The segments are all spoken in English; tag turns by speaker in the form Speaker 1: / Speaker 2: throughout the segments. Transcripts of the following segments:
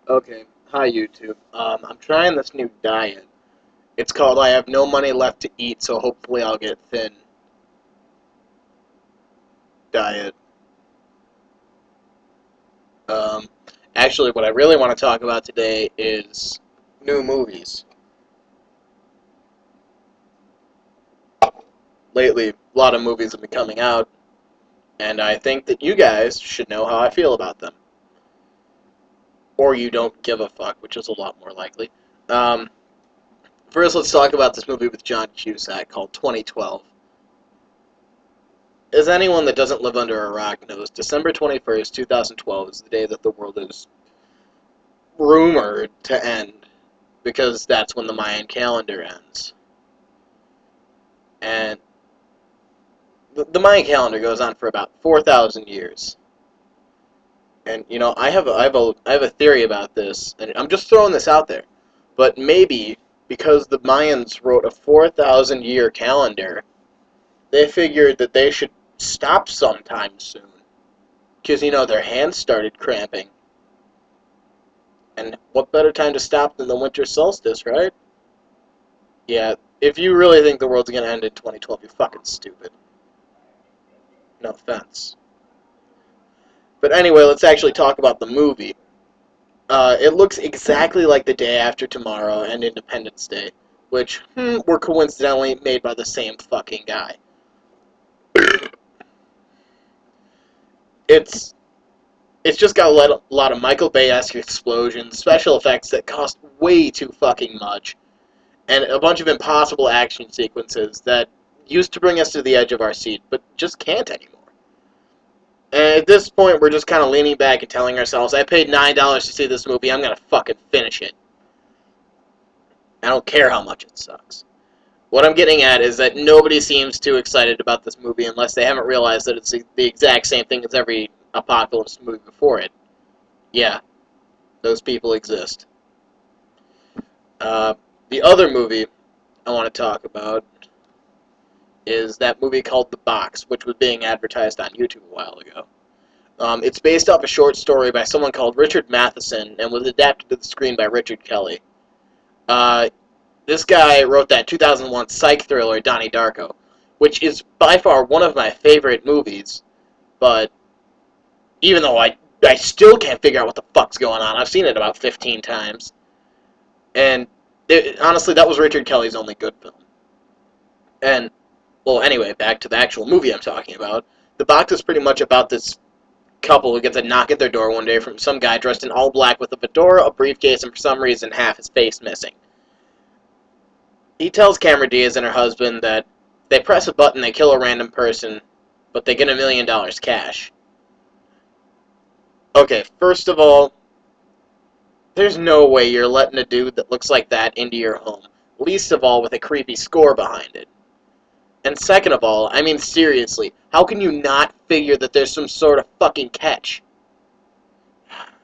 Speaker 1: Okay, hi YouTube. I'm trying this new diet. It's called I have no money left to eat, so hopefully I'll get thin diet. Um, Actually, what I really want to talk about today is new movies. Lately, a lot of movies have been coming out, and I think that you guys should know how I feel about them. Or you don't give a fuck, which is a lot more likely. Um, First, let's talk about this movie with John Cusack called 2012. As anyone that doesn't live under a rock knows, December 21st, 2012 is the day that the world is rumored to end, because that's when the Mayan calendar ends. And the Mayan calendar goes on for about 4,000 years. And, I have a theory about this, and I'm just throwing this out there. But maybe, because the Mayans wrote a 4,000 year calendar, they figured that they should stop sometime soon. Because, their hands started cramping. And what better time to stop than the winter solstice, right? Yeah, if you really think the world's gonna end in 2012, you're fucking stupid. No offense. But anyway, let's actually talk about the movie. It looks exactly like The Day After Tomorrow and Independence Day, which were coincidentally made by the same fucking guy. It's it's just got a lot of Michael Bay-esque explosions, special effects that cost way too fucking much, and a bunch of impossible action sequences that used to bring us to the edge of our seat, but just can't anymore. And at this point, we're just kind of leaning back and telling ourselves, I paid $9 to see this movie, I'm going to fucking finish it. I don't care how much it sucks. What I'm getting at is that nobody seems too excited about this movie unless they haven't realized that it's the exact same thing as every apocalypse movie before it. Yeah, those people exist. The other movie I want to talk about is that movie called The Box, which was being advertised on YouTube a while ago. It's based off a short story by someone called Richard Matheson and was adapted to the screen by Richard Kelly. Uh, this guy wrote that 2001 psych thriller Donnie Darko, which is by far one of my favorite movies, but even though I still can't figure out what the fuck's going on, I've seen it about 15 times, and honestly, that was Richard Kelly's only good film. And, well, anyway, back to the actual movie I'm talking about. The Box is pretty much about this couple who gets a knock at their door one day from some guy dressed in all black with a fedora, a briefcase, and for some reason half his face missing. He tells Cameron Diaz and her husband that they press a button, they kill a random person, but they get $1 million cash. Okay, first of all, there's no way you're letting a dude that looks like that into your home. Least of all with a creepy score behind it. And second of all, I mean seriously, how can you not figure that there's some sort of fucking catch?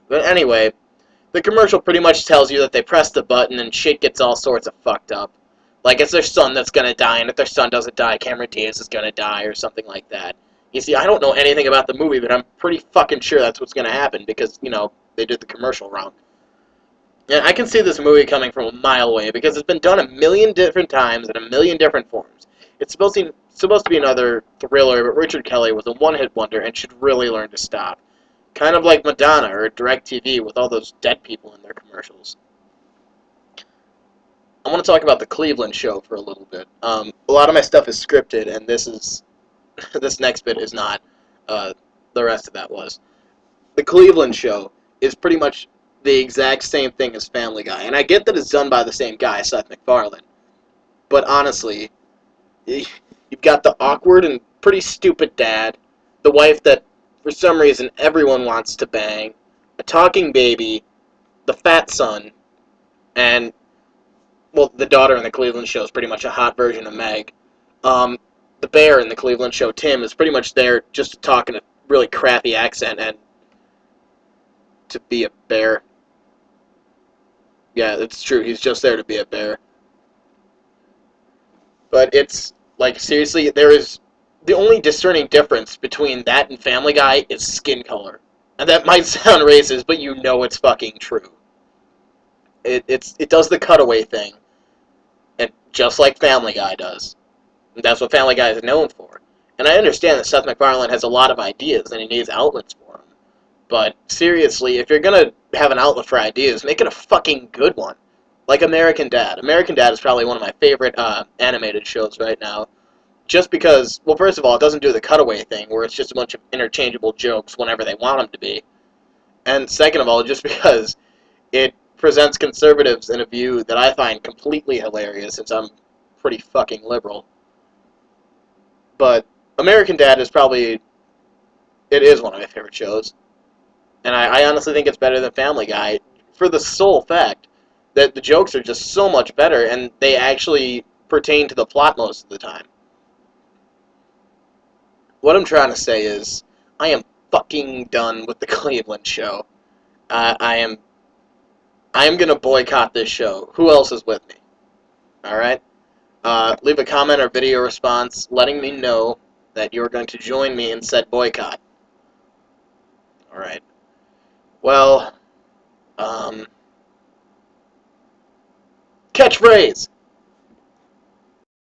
Speaker 1: But anyway, the commercial pretty much tells you that they press the button and shit gets all sorts of fucked up. Like it's their son that's gonna die, and if their son doesn't die, Cameron Diaz is gonna die, or something like that. You see, I don't know anything about the movie, but I'm pretty fucking sure that's what's gonna happen, because, they did the commercial wrong. And I can see this movie coming from a mile away, because it's been done a million different times in a million different forms. It's supposed to be another thriller, but Richard Kelly was a one-hit wonder and should really learn to stop. Kind of like Madonna or DirecTV with all those dead people in their commercials. I want to talk about the Cleveland show for a little bit. A lot of my stuff is scripted, and this next bit is not. The rest of that was. The Cleveland show is pretty much the exact same thing as Family Guy, and I get that it's done by the same guy, Seth MacFarlane. But honestly, you've got the awkward and pretty stupid dad, the wife that for some reason everyone wants to bang, a talking baby, the fat son, and, well, the daughter in the Cleveland show is pretty much a hot version of Meg. The bear in the Cleveland show, Tim, is pretty much there just to talk in a really crappy accent and to be a bear. Yeah, it's true, he's just there to be a bear. But it's, like, seriously, there is... The only discerning difference between that and Family Guy is skin color. And that might sound racist, but you know it's fucking true. It does the cutaway thing, and just like Family Guy does. And that's what Family Guy is known for. And I understand that Seth MacFarlane has a lot of ideas and he needs outlets for them. But seriously, if you're gonna have an outlet for ideas, make it a fucking good one. Like American Dad. American Dad is probably one of my favorite animated shows right now. Just because, well, first of all, it doesn't do the cutaway thing where it's just a bunch of interchangeable jokes whenever they want them to be. And second of all, just because it presents conservatives in a view that I find completely hilarious since I'm pretty fucking liberal. But American Dad is probably, it is one of my favorite shows. And I honestly think it's better than Family Guy for the sole fact that the jokes are just so much better and they actually pertain to the plot most of the time. What I'm trying to say is, I am fucking done with the Cleveland show. I am gonna boycott this show. Who else is with me? Alright? Leave a comment or video response letting me know that you're going to join me in said boycott. Alright. Well, catchphrase!